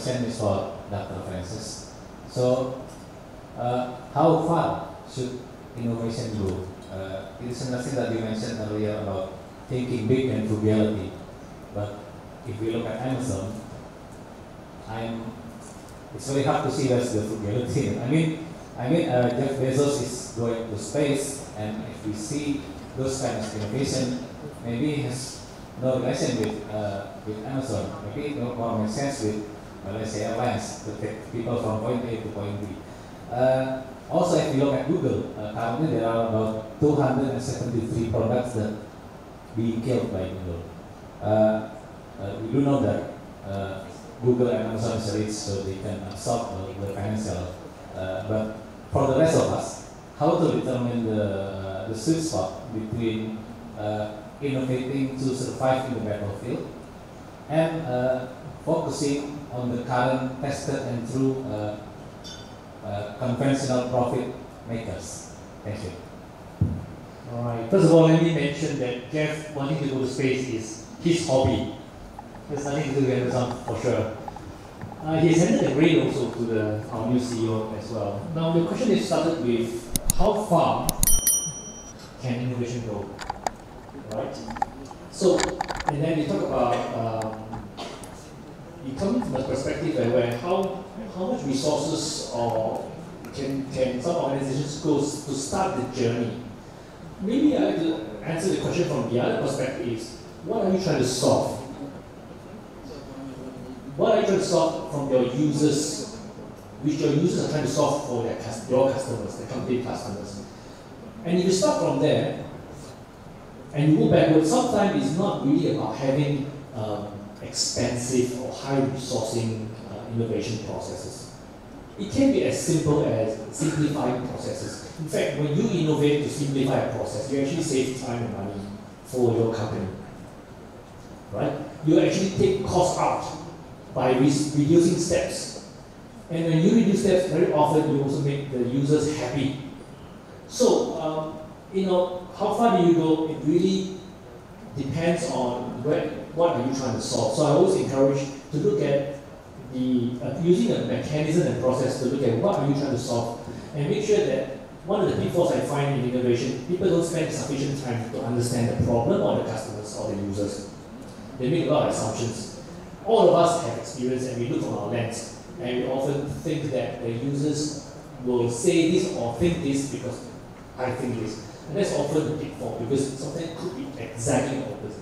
question is for Dr. Francis. So, how far should innovation go? It is interesting that you mentioned earlier about thinking big and frugality. But if we look at Amazon, it's very hard to see where's the frugality. Jeff Bezos is going to space, and if we see those kinds of innovation, maybe it has no relation with Amazon. Maybe it more makes sense with Malaysia Airlines to take people from point A to point B. Also, if you look at Google, currently there are about 273 products that being killed by Google. We do know that Google and Amazon is rich, so they can absorb the financial. But for the rest of us, how to determine the sweet spot between innovating to survive in the battlefield and focusing on the current tested and true conventional profit makers. Thank you. All right. First of all, let me mention that Jeff wanting to go to space is his hobby. There's nothing to do with Amazon for sure. He's handed a grade also to our new CEO as well. Now the question is started with how far can innovation go, right? So, and then we talk about you come from a perspective where how much resources or can some organizations go to start the journey. Maybe I like to answer the question from the other perspective is, what are you trying to solve? What are you trying to solve from your users, which your users are trying to solve for your customers, the company customers? And if you start from there, and you go backwards, sometimes it's not really about having expensive or high resourcing innovation processes. It can be as simple as simplifying processes. In fact, when you innovate to simplify a process, you actually save time and money for your company, right? You actually take costs out by reducing steps. And when you reduce steps, very often you also make the users happy. So, how far do you go? It really depends on what are you trying to solve. So I always encourage to look at using a mechanism and process to look at what are you trying to solve, and make sure that one of the pitfalls I find in innovation, people don't spend sufficient time to understand the problem or the customers or the users. They make a lot of assumptions. All of us have experience, and we look from our lens, and we often think that the users will say this or think this because I think this. And that's often the pitfall, because something could be exactly opposite.